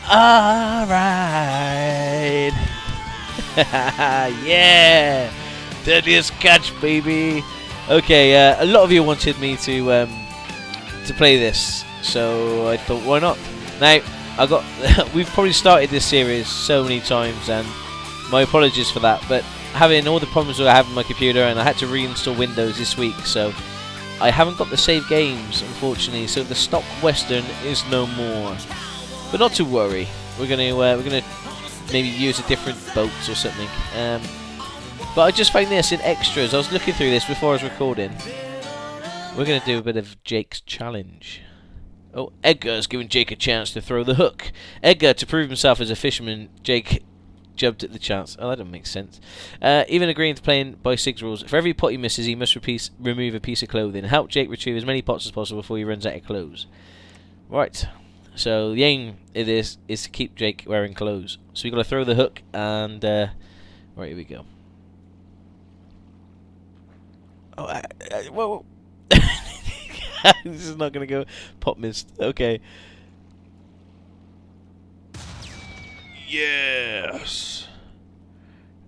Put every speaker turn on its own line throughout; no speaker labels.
Alright. Yeah. Deadliest Catch, baby. Okay, a lot of you wanted me to play this, so I thought, why not? Now, we've probably started this series so many times, and my apologies for that, but having all the problems that I have with my computer, and I had to reinstall Windows this week, so I haven't got the save games, unfortunately, so the Stockwestern is no more. But not to worry, we're gonna maybe use a different boat or something. But I just found this in extras. I was looking through this before I was recording. We're gonna do a bit of Jake's challenge. Oh, Edgar's giving Jake a chance to throw the hook. Edgar, to prove himself as a fisherman, Jake jumped at the chance. Oh, that doesn't make sense. Even agreeing to playing by Sig's rules, for every pot he misses, he must remove a piece of clothing. Help Jake retrieve as many pots as possible before he runs out of clothes. Right. So the aim it is to keep Jake wearing clothes. So we got to throw the hook, and right, here we go. Oh, whoa! This is not gonna go. Pot missed. Okay. Yes.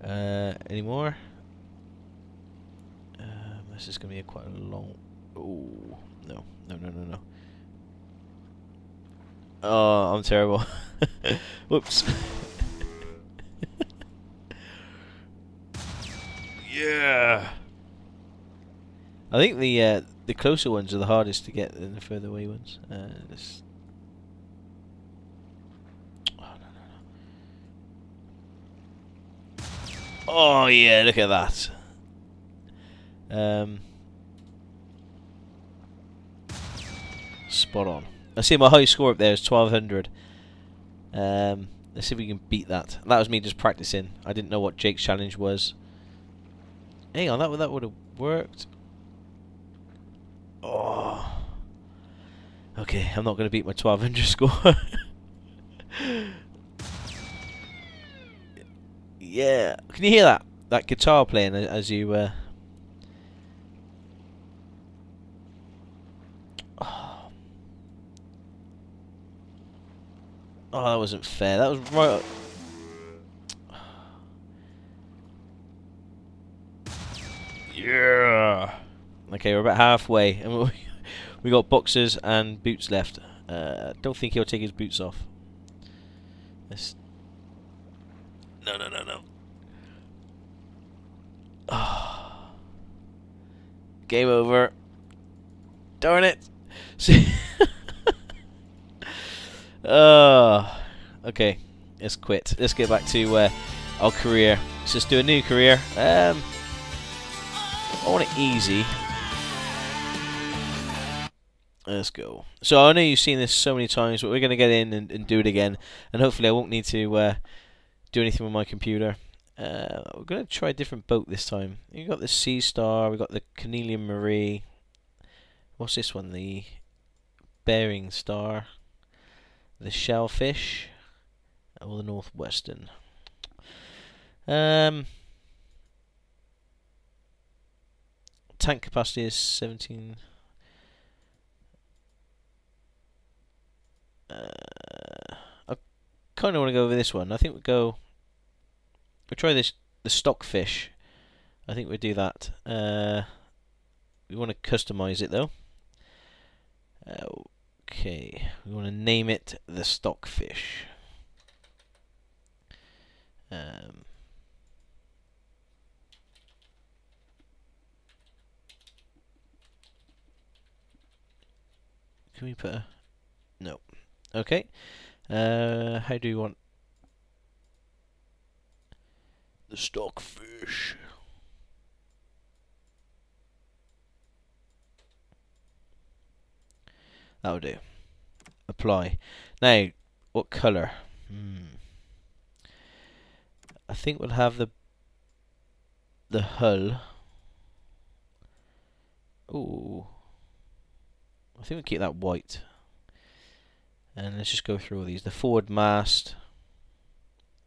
Any more? This is gonna be quite a long. Oh no! No! Oh, I'm terrible. Whoops. Yeah. I think the closer ones are the hardest to get than the further away ones. This. Oh no. Oh yeah, look at that. Spot on. I see my high score up there is 1200. Let's see if we can beat that. That was me just practicing. I didn't know what Jake's challenge was. Hang on, that would have worked. Oh. Okay, I'm not going to beat my 1200 score. Yeah. Can you hear that? That guitar playing as you... Oh, that wasn't fair. That was right. Yeah. Okay, we're about halfway, and we got boxers and boots left. Don't think he'll take his boots off. Let's... No. Oh. Game over. Darn it. See. Okay, let's quit. Let's get back to our career. Let's just do a new career. I want it easy. Let's go. So I know you've seen this so many times, but we're going to get in and do it again. And hopefully I won't need to do anything with my computer. We're going to try a different boat this time. We've got the Sea Star, we've got the Cornelia Marie. What's this one? The Bering Star. The Shellfish. Or the Northwestern. Tank capacity is 17. I kind of want to go over this one. I think we'll try this, the Stockfish. I think we'll do that. We want to customize it though. Okay, we want to name it the Stockfish. Can we put a... No. Okay. How do you want... The Stockfish. That'll do. Apply. Now, what colour? I think we'll have the hull. Ooh. I think we'll keep that white. And let's just go through all these. The forward mast.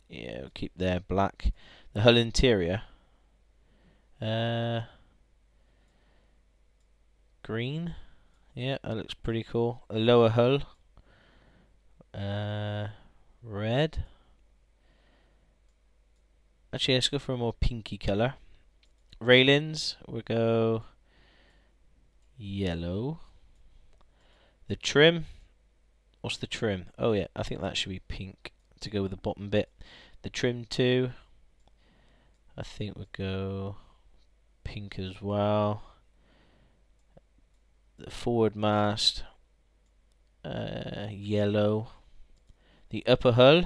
Yeah, we'll keep there black. The hull interior. Green. Yeah, that looks pretty cool. A lower hull. red. Actually, let's go for a more pinky colour. Railings, we'll go yellow. The trim, what's the trim? Oh yeah, I think that should be pink to go with the bottom bit. The trim too, I think we'll go pink as well. The forward mast, yellow. The upper hull,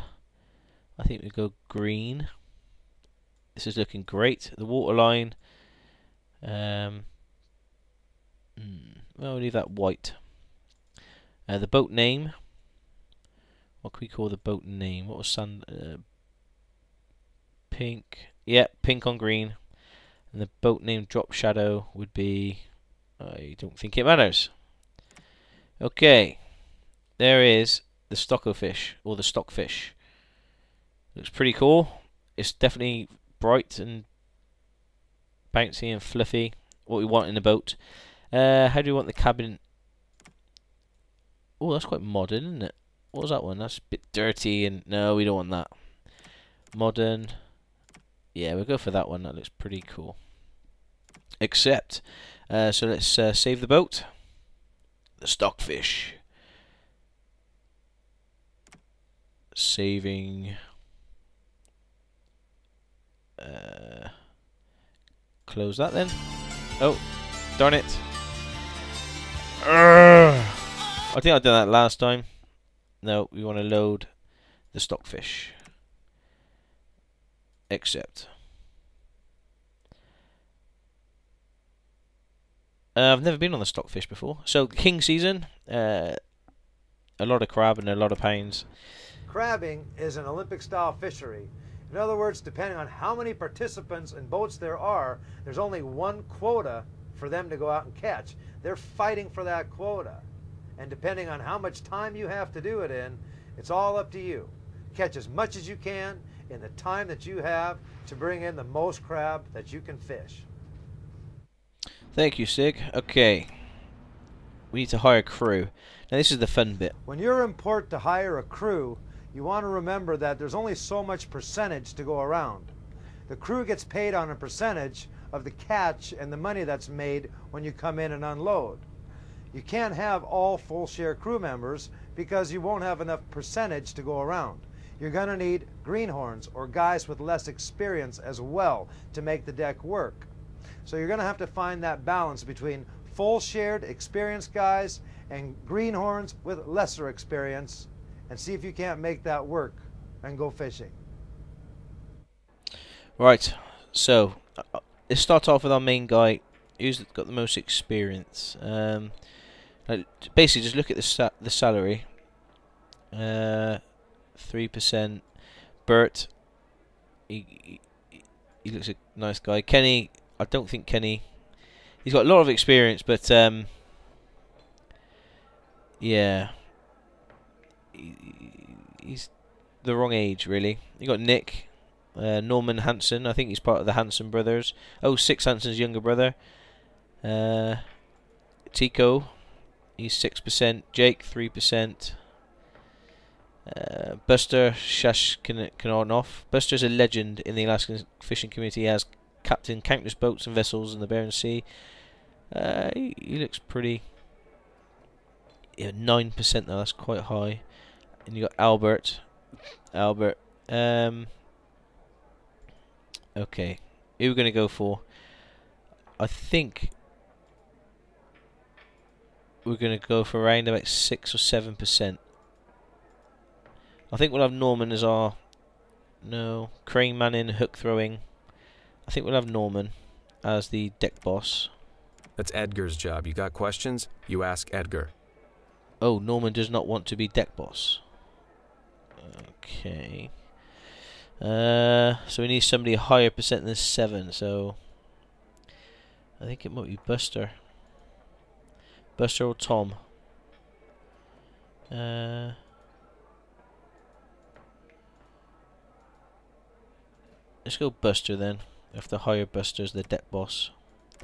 I think we go green. This is looking great. The waterline, well, we'll leave that white. The boat name, what can we call the boat name? What was pink? Yeah, pink on green. And the boat name drop shadow would be, I don't think it matters. Okay, there is the stockofish, or the stockfish. Looks pretty cool. It's definitely bright and bouncy and fluffy. What we want in a boat. How do we want the cabin? Oh, that's quite modern, isn't it? What was that one? That's a bit dirty, and no, we don't want that. Modern. Yeah, we'll go for that one. That looks pretty cool. Accept. So let's save the boat. The stockfish. Saving. Close that then. Oh, darn it. I think I've done that last time. No, we want to load the stockfish. Accept. I've never been on the stockfish before. So, king season, a lot of crab and a lot of pounds.
Crabbing is an Olympic-style fishery. In other words, depending on how many participants and boats there are, there's only one quota for them to go out and catch. They're fighting for that quota. And depending on how much time you have to do it in, it's all up to you. Catch as much as you can in the time that you have to bring in the most crab that you can fish.
Thank you, Sig. Okay. We need to hire a crew. Now this is the fun bit.
When you're in port to hire a crew, you want to remember that there's only so much percentage to go around. The crew gets paid on a percentage of the catch and the money that's made when you come in and unload. You can't have all full share crew members because you won't have enough percentage to go around. You're going to need greenhorns or guys with less experience as well to make the deck work. So you're going to have to find that balance between full shared experienced guys and greenhorns with lesser experience, and see if you can't make that work and go fishing.
Right, so let's start off with our main guy who's got the most experience. Basically just look at the salary. 3%. Bert, he looks a nice guy. Kenny, I don't think Kenny, he's got a lot of experience, but yeah, he's the wrong age really. You got Nick, Norman Hansen, I think he's part of the Hansen brothers. Oh, Six Hansen's younger brother. Tico, he's 6%. Jake, 3%. Buster Shashkanov. Buster's a legend in the Alaskan fishing community. He has captained countless boats and vessels in the Bering Sea. He looks pretty. Yeah, 9% though. That's quite high. And you got Albert. Okay. Who are we gonna go for? I think we're gonna go for around about 6 or 7%. I think we'll have Norman as our crane manning, hook throwing. I think we'll have Norman as the deck boss.
That's Edgar's job. You got questions? You ask Edgar.
Oh, Norman does not want to be deck boss. Okay. So we need somebody higher percent than 7. So I think it might be Buster. Buster or Tom. Let's go Buster then. We have to hire Buster as the deck boss.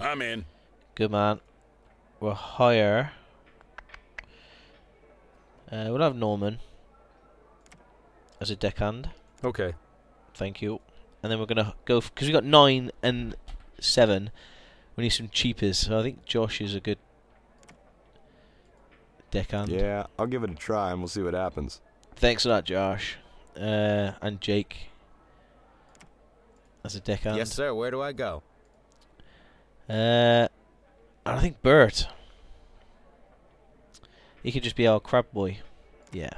I'm in.
Good man. We'll hire. We'll have Norman as a deckhand.
Okay.
Thank you. And then we're gonna go because we got 9 and 7. We need some cheapers. So I think Josh is a good deckhand.
Yeah, I'll give it a try and we'll see what happens.
Thanks for that, Josh. And Jake as a deckhand.
Yes, sir. Where do I go?
I think Bert. He could just be our crab boy. Yeah.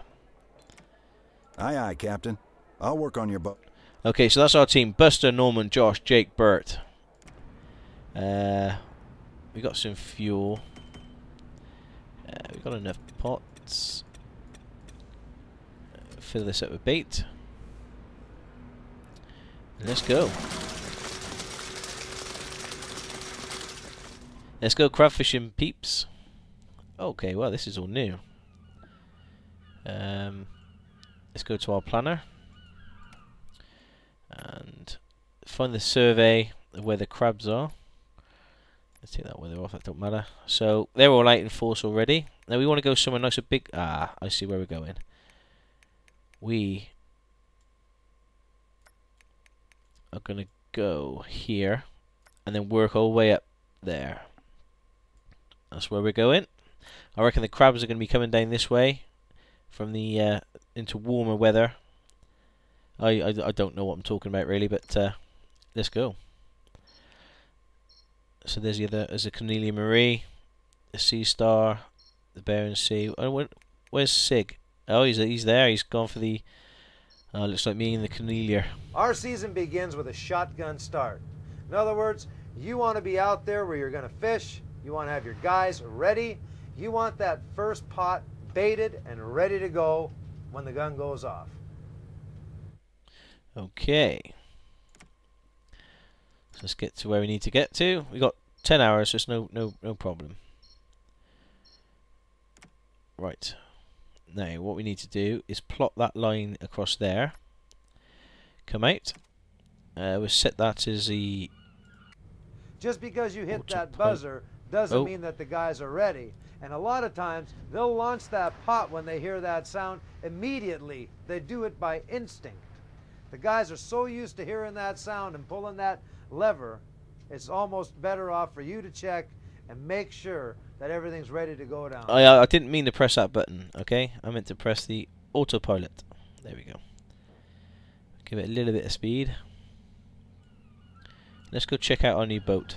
Aye, aye, Captain. I'll work on your boat.
Okay, so that's our team. Buster, Norman, Josh, Jake, Bert. We got some fuel. We got enough pots. Fill this up with bait. Let's go. Let's go crab fishing, peeps. Okay, well, this is all new. Let's go to our planner and find the survey of where the crabs are. Let's take that weather off, that don't matter. So they're all out in force already. Now we want to go somewhere nice and big. Ah, I see where we're going. We are going to go here and then work our way up there. That's where we're going. I reckon the crabs are going to be coming down this way from the into warmer weather. I don't know what I'm talking about really, but let's go. So there's the Cornelia Marie, the Sea Star, the Bering Sea. Oh, where's Sig? Oh, he's there. He's gone for the. Looks like me and the Cornelia.
Our season begins with a shotgun start. In other words, you want to be out there where you're going to fish. You want to have your guys ready. You want that first pot baited and ready to go when the gun goes off.
Okay. So let's get to where we need to get to. We got 10 hours, so it's no problem. Right. Now what we need to do is plot that line across there. Come out. We'll set that as the.
Just because you hit that buzzer doesn't mean that the guys are ready. And a lot of times they'll launch that pot when they hear that sound immediately. They do it by instinct. The guys are so used to hearing that sound and pulling that lever, it's almost better off for you to check and make sure that everything's ready to go down.
I didn't mean to press that button, okay? I meant to press the autopilot. There we go. Give it a little bit of speed. Let's go check out our new boat.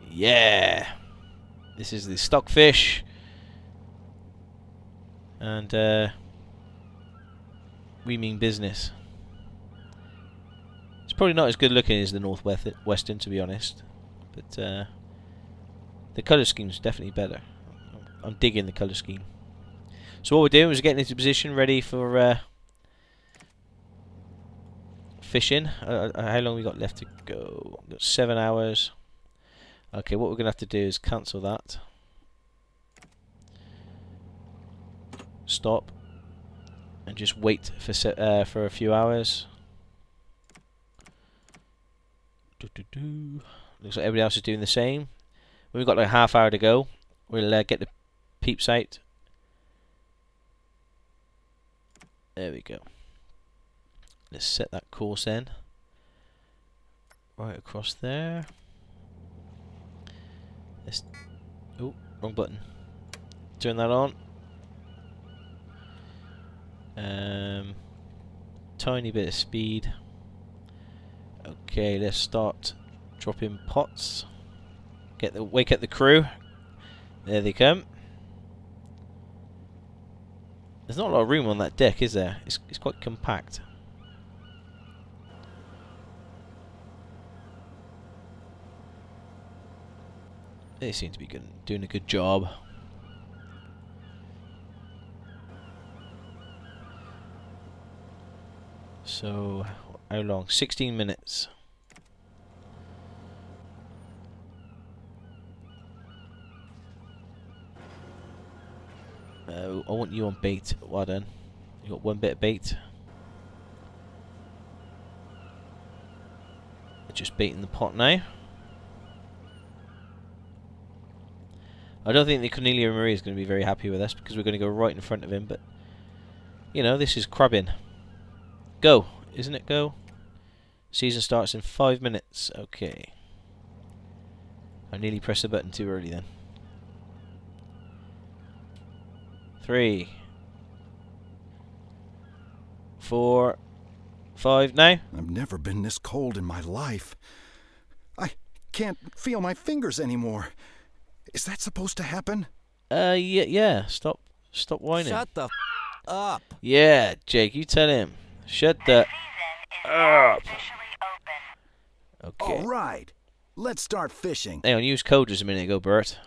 Yeah! This is the Stockfish. And we mean business. It's probably not as good looking as the Northwestern, to be honest. But the colour scheme's definitely better. I'm digging the colour scheme. So what we're doing is getting into position ready for fishing. How long we got left to go? We've got 7 hours. Okay, what we're going to have to do is cancel that. Stop. And just wait for a few hours. Looks like everybody else is doing the same. We've got like a half hour to go. We'll get the peeps out. There we go. Let's set that course then. Right across there. Let's. Oh, wrong button. Turn that on. Tiny bit of speed. Okay, let's start dropping pots. Wake up the crew. There they come. There's not a lot of room on that deck, is there? It's quite compact. They seem to be doing a good job. So, how long? 16 minutes. I want you on bait. Well done. You got one bit of bait. Just baiting the pot now. I don't think the Cornelia Marie is going to be very happy with us because we're going to go right in front of him, but You know, this is crabbing. Go, isn't it? Go. Season starts in 5 minutes. Okay. I nearly pressed the button too early then. 3, 4, 5, now.
I've never been this cold in my life. I can't feel my fingers anymore. Is that supposed to happen?
Yeah. Stop whining.
Shut the up.
Yeah, Jake, you tell him. Shut the up. Okay.
All right. Let's start fishing.
Hang on, use code just a minute ago, Bert.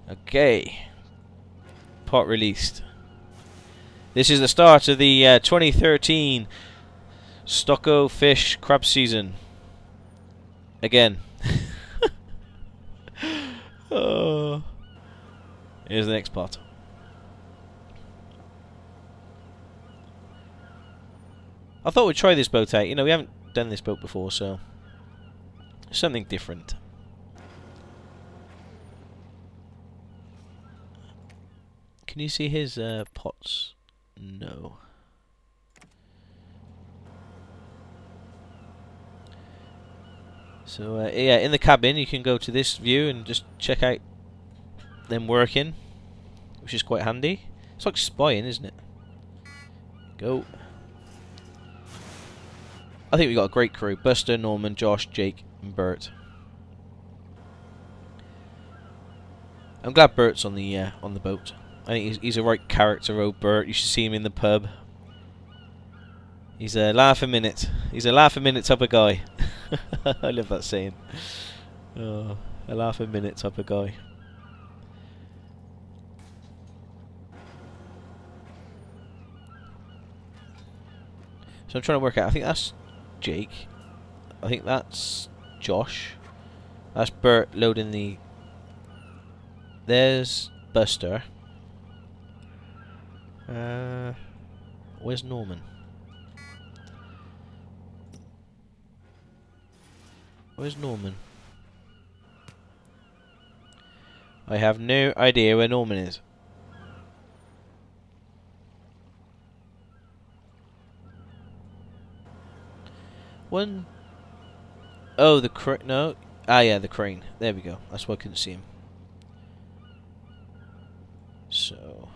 Okay. Pot released. This is the start of the 2013 Stocko fish crab season. Again. Oh. Here's the next pot. I thought we'd try this boat out. You know, we haven't done this boat before, so something different. Can you see his pots? No. So yeah, in the cabin you can go to this view and just check out them working, which is quite handy. It's like spying, isn't it? Go. I think we got a great crew: Buster, Norman, Josh, Jake, and Bert. I'm glad Bert's on the boat. I think he's a right character, old Bert. You should see him in the pub. He's a laugh a minute. He's a laugh a minute type of guy. I love that saying. Oh, a laugh a minute type of guy. So I'm trying to work out. I think that's Jake. I think that's Josh. That's Bert loading the... There's Buster. Where's Norman? Where's Norman? I have no idea where Norman is. One... Oh, the crane... No. Ah, yeah, the crane. There we go. That's why I couldn't see him. So...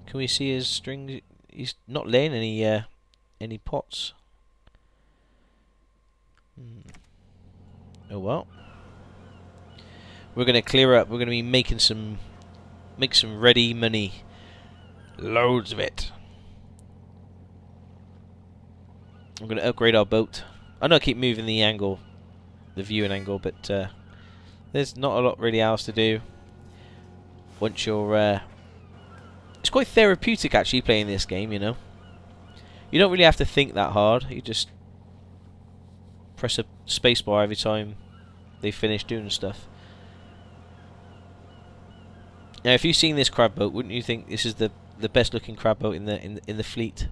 Can we see his strings? He's not laying any pots. Oh well. We're gonna clear up. We're gonna be make some ready money. Loads of it. I'm gonna upgrade our boat. I know I keep moving the angle, the viewing angle, but there's not a lot really else to do. Once you're it's quite therapeutic actually playing this game, you know. You don't really have to think that hard. You just press a spacebar every time they finish doing stuff. Now, if you've seen this crab boat, wouldn't you think this is the best looking crab boat in the fleet?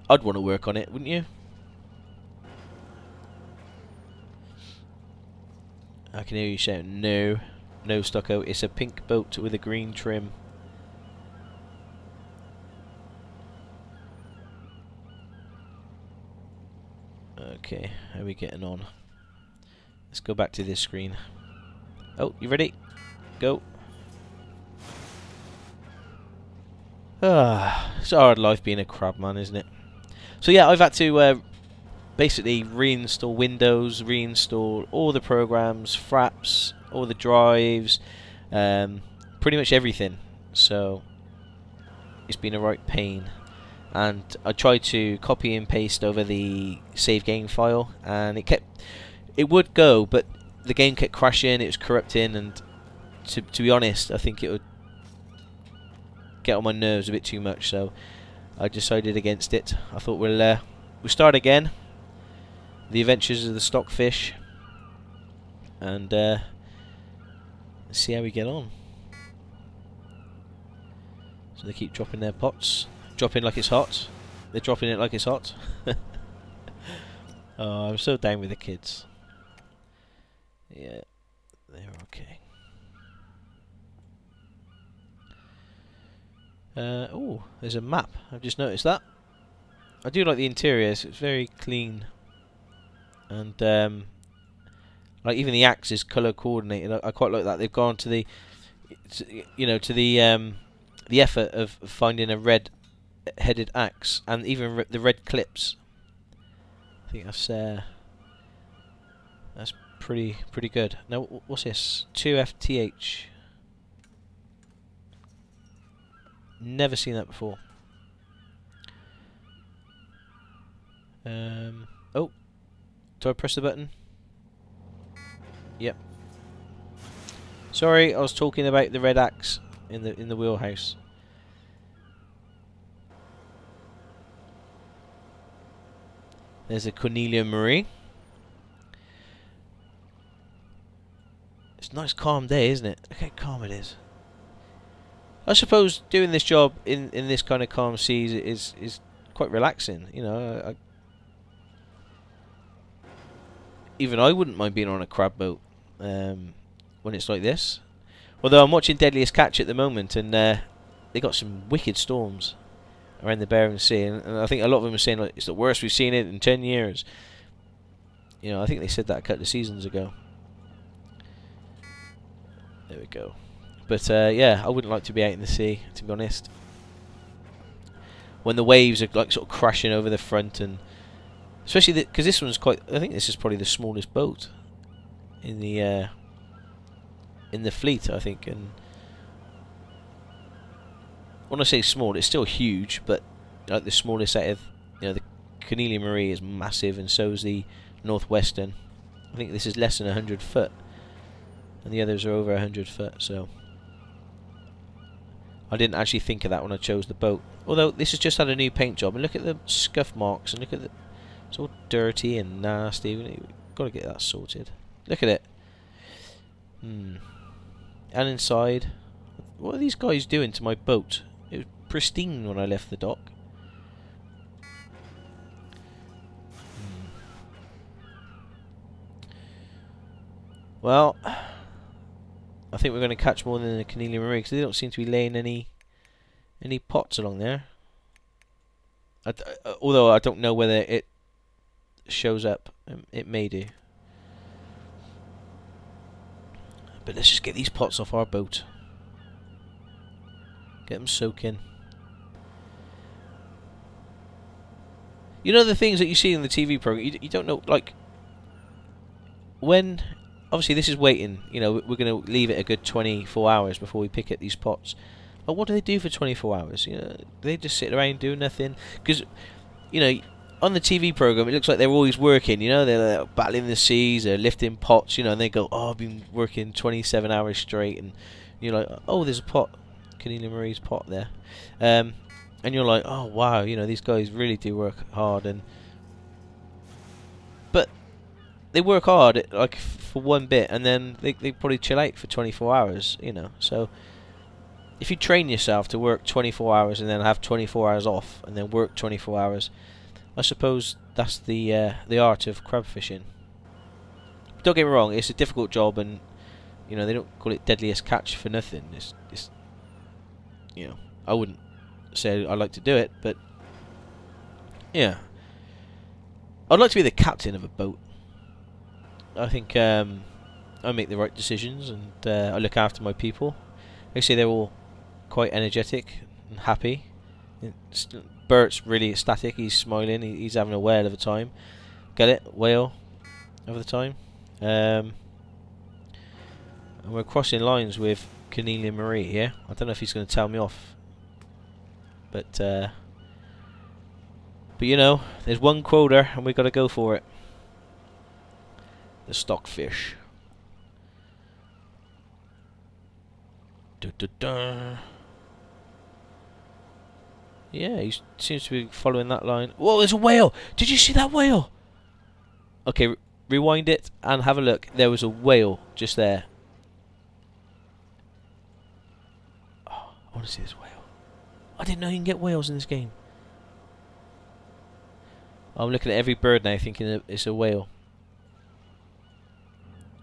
I'd want to work on it, wouldn't you? I can hear you shouting, no, no, Stocko. It's a pink boat with a green trim. Okay, how are we getting on? Let's go back to this screen. Oh, you ready? Go. Ah, it's a hard life being a crab man, isn't it? So yeah, I've had to basically reinstall Windows, reinstall all the programs, fraps, all the drives, pretty much everything. So it's been a right pain. And I tried to copy and paste over the save game file, and it would go, but the game kept crashing, it was corrupting, and to be honest, I think it would get on my nerves a bit too much, so I decided against it. I thought we'll start again, the adventures of the stockfish, and see how we get on. So they keep dropping their pots. Dropping like it's hot. They're dropping it like it's hot. Oh, I'm so down with the kids. Yeah, they're okay. Oh, there's a map. I've just noticed that. I do like the interiors. It's very clean, and like even the axe is color coordinated. I quite like that. They've gone to the, to the effort of finding a red-headed axe, and even the red clips. I think that's pretty good. Now, what's this? 2FTH. Never seen that before. Oh, do I press the button? Yep. Sorry, I was talking about the red axe in the wheelhouse. There's a Cornelia Marie. It's a nice calm day, isn't it? Look how calm it is. I suppose doing this job in this kind of calm seas is quite relaxing. You know, even I wouldn't mind being on a crab boat when it's like this. Although I'm watching Deadliest Catch at the moment, and they got some wicked storms around the Bering Sea, and I think a lot of them are saying like, it's the worst we've seen it in 10 years. You know, I think they said that a couple of seasons ago. There we go. But yeah, I wouldn't like to be out in the sea, to be honest. When the waves are like sort of crashing over the front, and especially because this one's quite. I think this is probably the smallest boat in the fleet. I think, and when I say small, it's still huge, but like the smallest out of, the Cornelia Marie is massive, and so is the Northwestern. I think this is less than 100 foot, and the others are over 100 foot. So I didn't actually think of that when I chose the boat. Although this has just had a new paint job, and look at the scuff marks, and look at it's all dirty and nasty. We've got to get that sorted. Look at it. And inside, what are these guys doing to my boat? It was pristine when I left the dock. Well, I think we're going to catch more than the Cornelia Marie, because they don't seem to be laying any pots along there. Although I don't know whether it shows up. It may do. But let's just get these pots off our boat. Get them soaking. You know the things that you see in the TV program, you don't know, like, when, obviously this is waiting, we're going to leave it a good 24 hours before we pick up these pots. But what do they do for 24 hours? They just sit around doing nothing. Because, on the TV program, it looks like they're always working, they're like battling the seas, they're lifting pots, and they go, oh, I've been working 27 hours straight, and you're like, oh, there's a pot, Cornelia Marie's pot there. And you're like, oh, wow, these guys really do work hard, but they work hard, like, for one bit, and then they probably chill out for 24 hours, so if you train yourself to work 24 hours and then have 24 hours off, and then work 24 hours, I suppose that's the art of crab fishing. But don't get me wrong, it's a difficult job, and they don't call it Deadliest Catch for nothing. It's I wouldn't say I'd like to do it, but yeah, I'd like to be the captain of a boat. I think I make the right decisions, and I look after my people. They say they're all quite energetic and happy. Bert's really ecstatic, he's smiling, he's having a whale of a time. Get it? Whale of the time. And we're crossing lines with Cornelia Marie here. I don't know if he's going to tell me off. But there's one quota and we've got to go for it. The stockfish. Da-da-da. Yeah, he seems to be following that line. Whoa, there's a whale! Did you see that whale? Okay, rewind it and have a look. There was a whale just there. Oh, I want to see this whale. I didn't know you can get whales in this game. I'm looking at every bird now thinking it's a whale.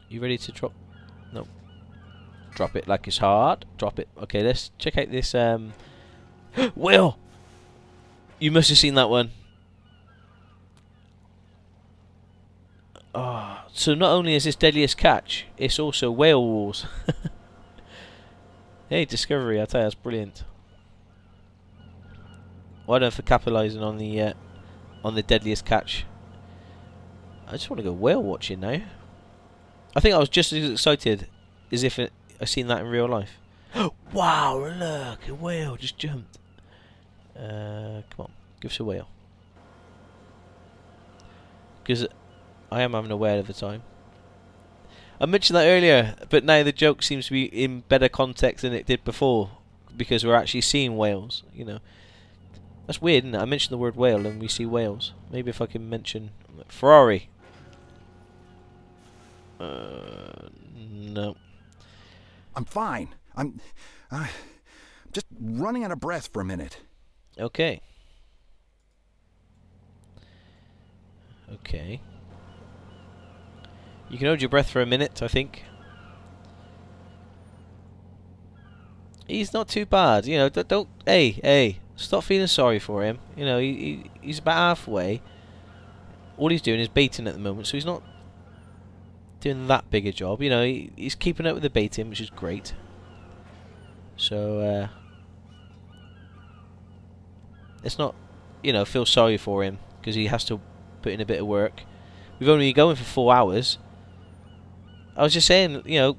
You ready to drop? No. Drop it like it's hard. Drop it. Okay, let's check out this whale. You must have seen that one. Oh, so not only is this Deadliest Catch, it's also Whale Wars. Hey, Discovery, I tell you, that's brilliant. Well done for capitalising on the Deadliest Catch. I just want to go whale watching now. I think I was just as excited as if I seen that in real life. Wow, look, a whale just jumped. Come on, give us a whale. Because I am having a whale at the time. I mentioned that earlier, but now the joke seems to be in better context than it did before, because we're actually seeing whales, you know. That's weird, isn't it? I mentioned the word whale and we see whales. Maybe if I can mention Ferrari. No.
I'm fine. I'm just running out of breath for a minute.
Okay. Okay. You can hold your breath for a minute, I think. He's not too bad, you know. Don't. Hey, stop feeling sorry for him. You know, he's about halfway. All he's doing is baiting at the moment, so he's not doing that big a job. You know, he's keeping up with the baiting, which is great. So let's not, you know, feel sorry for him because he has to put in a bit of work. We've only been going for 4 hours. I was just saying, you know.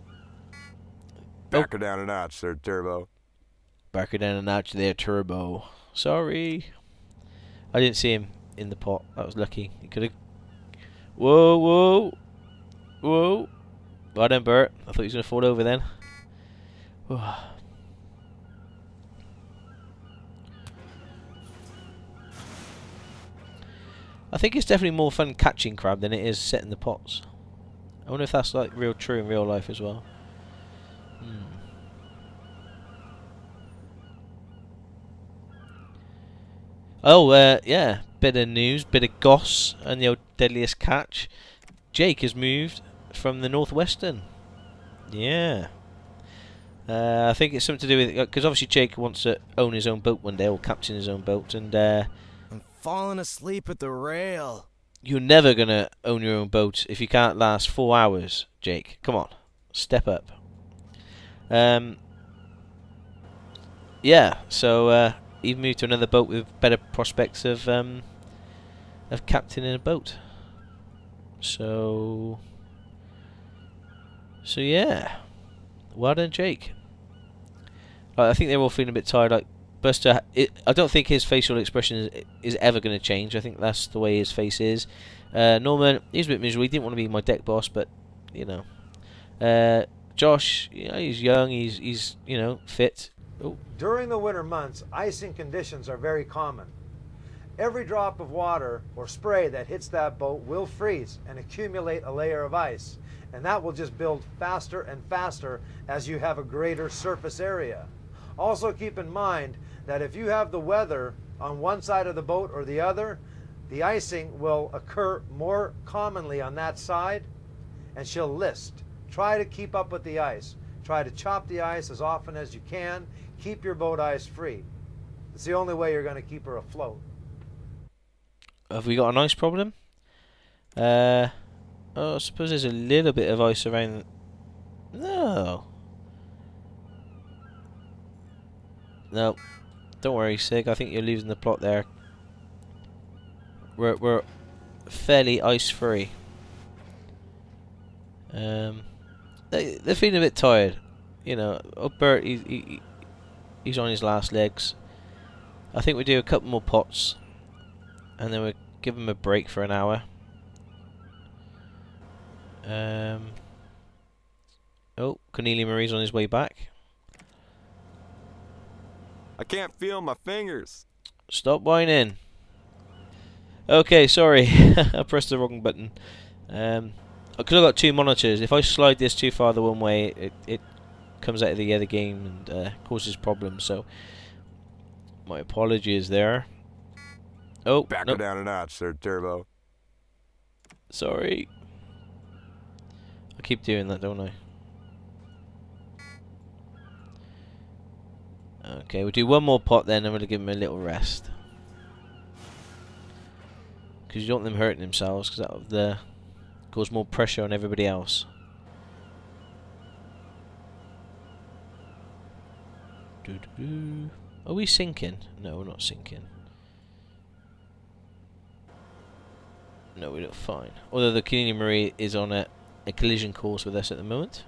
Back her down a notch there, Turbo.
Back her down a notch there, Turbo. Sorry. I didn't see him in the pot. That was lucky. He could have. Whoa, whoa. Whoa. Well done, Bert. I thought he was going to fall over then. I think it's definitely more fun catching crab than it is setting the pots. I wonder if that's like real true in real life as well. Oh, yeah, bit of news, bit of goss, and the old Deadliest Catch. Jake has moved from the Northwestern. Yeah. I think it's something to do with, because obviously Jake wants to own his own boat one day, or captain his own boat, and
I'm falling asleep at the rail.
You're never going to own your own boat if you can't last 4 hours, Jake. Come on, step up. Yeah, so you've moved to another boat with better prospects of captaining a boat. So yeah, well done, Jake. I think they're all feeling a bit tired. Like Buster, I don't think his facial expression is ever going to change. I think that's the way his face is. Norman, he's a bit miserable. He didn't want to be my deck boss, but you know. Josh, you know, he's young. He's you know, fit. Oh.
During the winter months, icing conditions are very common. Every drop of water or spray that hits that boat will freeze and accumulate a layer of ice, and that will just build faster and faster as you have a greater surface area. Also keep in mind that if you have the weather on one side of the boat or the other, the icing will occur more commonly on that side, and she'll list. Try to keep up with the ice. Try to chop the ice as often as you can. Keep your boat ice free. It's the only way you're going to keep her afloat.
Have we got an ice problem? Oh, I suppose there's a little bit of ice around. No. No. Don't worry, Sig. I think you're losing the plot there. We're fairly ice free. They're feeling a bit tired. You know, Bert, he's on his last legs. I think we do a couple more pots, and then we give him a break for an hour. Oh, Cornelia Marie's on his way back.
I can't feel my fingers.
Stop whining. Okay, sorry. I pressed the wrong button. Because I've got 2 monitors. If I slide this too far the one way, it comes out of the other game and causes problems. So, my apologies there. Oh,
Back
nope.
her down a notch there, Turbo.
Sorry. I keep doing that, don't I? Okay, we'll do one more pot then, and we'll give them a little rest. Because you don't want them hurting themselves, because that would cause more pressure on everybody else. Are we sinking? No, we're not sinking. No, we look fine. Although the Cornelia Marie is on a collision course with us at the moment.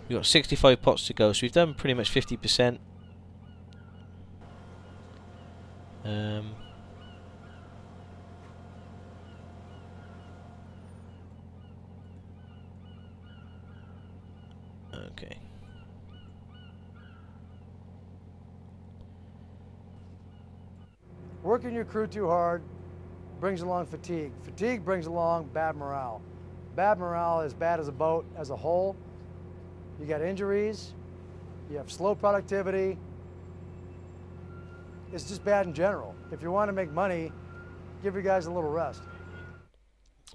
We've got 65 pots to go, so we've done pretty much 50%. Okay.
Working your crew too hard brings along fatigue. Fatigue brings along bad morale. Bad morale is bad as a boat as a whole. You got injuries, you have slow productivity. It's just bad in general. If you want to make money, give your guys a little rest.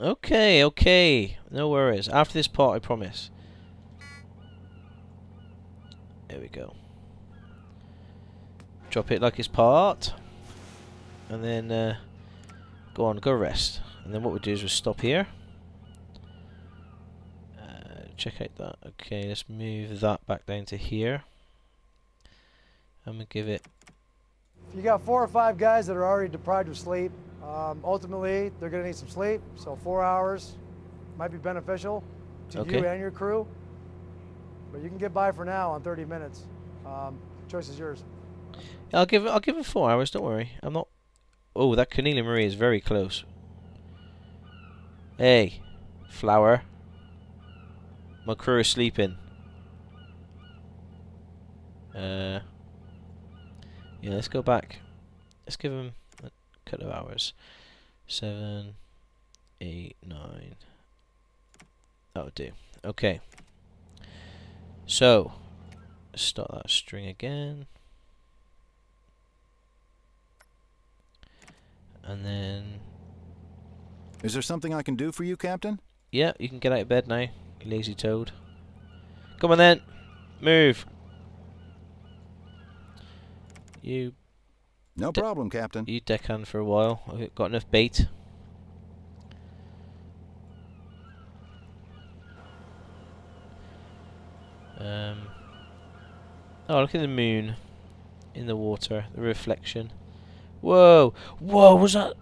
Okay, okay. No worries. After this part, I promise. There we go. Drop it like it's part. And then go rest. And then what we'll do is we'll stop here. Check out that. Okay, let's move that back down to here. I'm going to give it...
If you got 4 or 5 guys that are already deprived of sleep, ultimately they're going to need some sleep. So 4 hours might be beneficial to you and your crew. But you can get by for now on 30 minutes. Choice is yours.
I'll give it 4 hours. Don't worry. I'm not. Oh, that Cornelia Marie is very close. Hey, flower. My crew is sleeping. Yeah, let's go back. Let's give them a couple of hours. 7, 8, 9. That'll do. Okay. So, start that string again. And then...
Is there something I can do for you, Captain?
Yeah, you can get out of bed now, you lazy toad. Come on then! Move! You...
No problem, Captain.
You deckhand for a while. I've got enough bait. Oh, look at the moon in the water, the reflection. Whoa! Whoa, was that...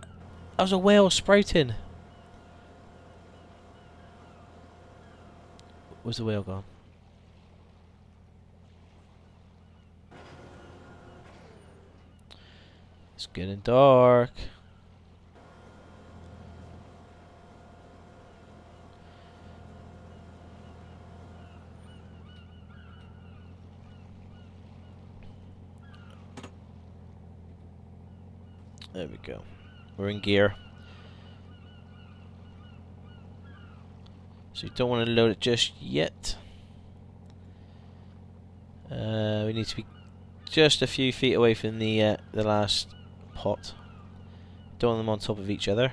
That was a whale sprouting. Where's the whale gone? It's getting dark. There we go. We're in gear. So you don't want to load it just yet. We need to be just a few feet away from the last pot. Don't want them on top of each other.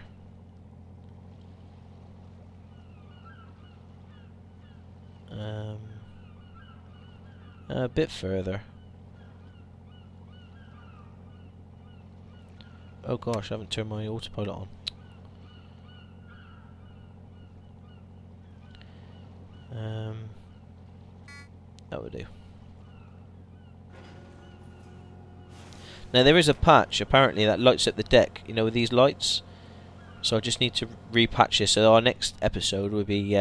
A bit further. Oh gosh, I haven't turned my autopilot on. That would do. Now there is a patch apparently that lights up the deck, you know, with these lights. So I just need to repatch this. So our next episode will be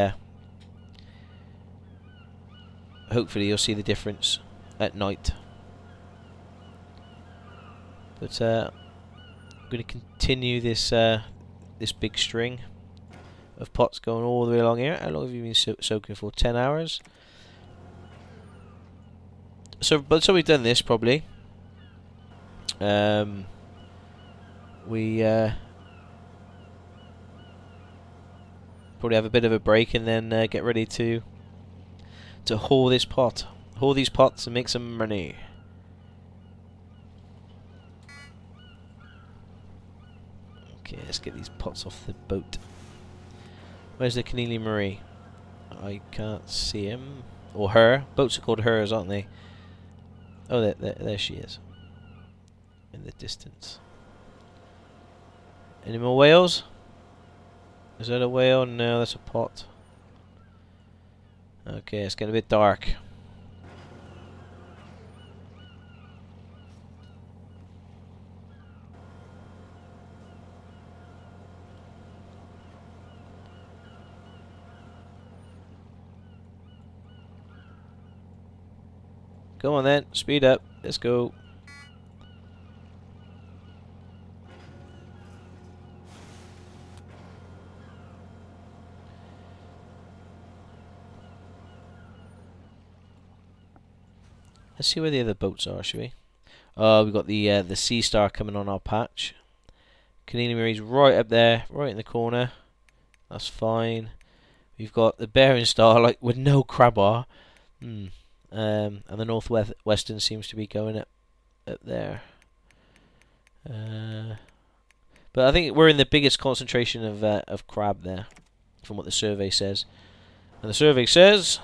hopefully you'll see the difference at night. But I'm going to continue this this big string of pots going all the way along here. How long have you been soaking for? 10 hours. So we've done this probably. We probably have a bit of a break and then get ready to haul these pots and make some money. Okay, let's get these pots off the boat. Where's the Cornelia Marie? I can't see him. Or her. Boats are called hers, aren't they? Oh, there she is. In the distance. Any more whales? Is that a whale? No, that's a pot. Okay, it's getting a bit dark. Go on then, speed up. Let's go. Let's see where the other boats are, shall we? We've got the Sea Star coming on our patch. Cornelia Marie's right up there, right in the corner. That's fine. We've got the Bering Star, like with no crab bar. And the Northwestern seems to be going up there. But I think we're in the biggest concentration of crab there, from what the survey says. And the survey says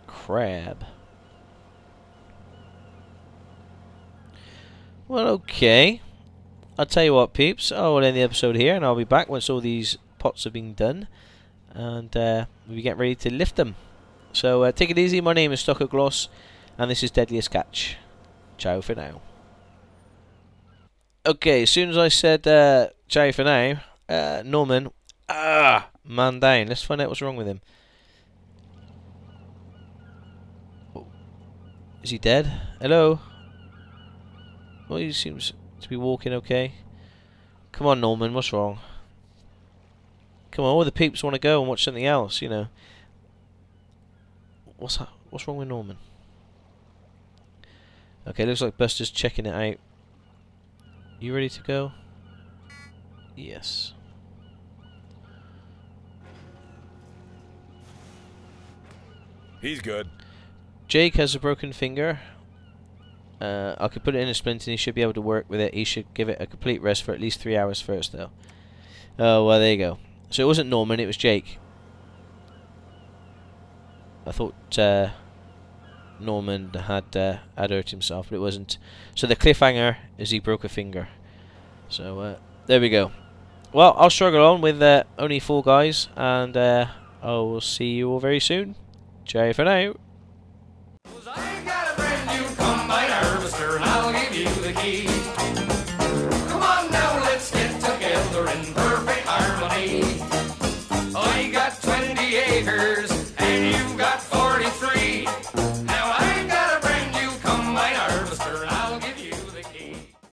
crab. Well, okay. I'll tell you what, peeps. I will end the episode here, and I'll be back once all these pots have been done, and we'll be getting ready to lift them. So take it easy. My name is Stockoglaws, and this is Deadliest Catch. Ciao for now. Okay, as soon as I said ciao for now, Norman, man down. Let's find out what's wrong with him. Oh. Is he dead? Hello? Well, he seems to be walking okay. Come on, Norman, what's wrong? Come on, all the peeps want to go and watch something else, you know. What's wrong with Norman? Okay, looks like Buster's checking it out. You ready to go? Yes.
He's good.
Jake has a broken finger. I could put it in a splint and he should be able to work with it. He should give it a complete rest for at least 3 hours first, though. Oh, well, there you go. So it wasn't Norman, it was Jake. I thought Norman had hurt himself, but it wasn't. So the cliffhanger is he broke a finger. So there we go. Well, I'll struggle on with only 4 guys, and I will see you all very soon. Ciao for now.
I got a brand new combine harvester, and I'll give you the key. Come on now, let's get together in perfect harmony. I got 20 acres.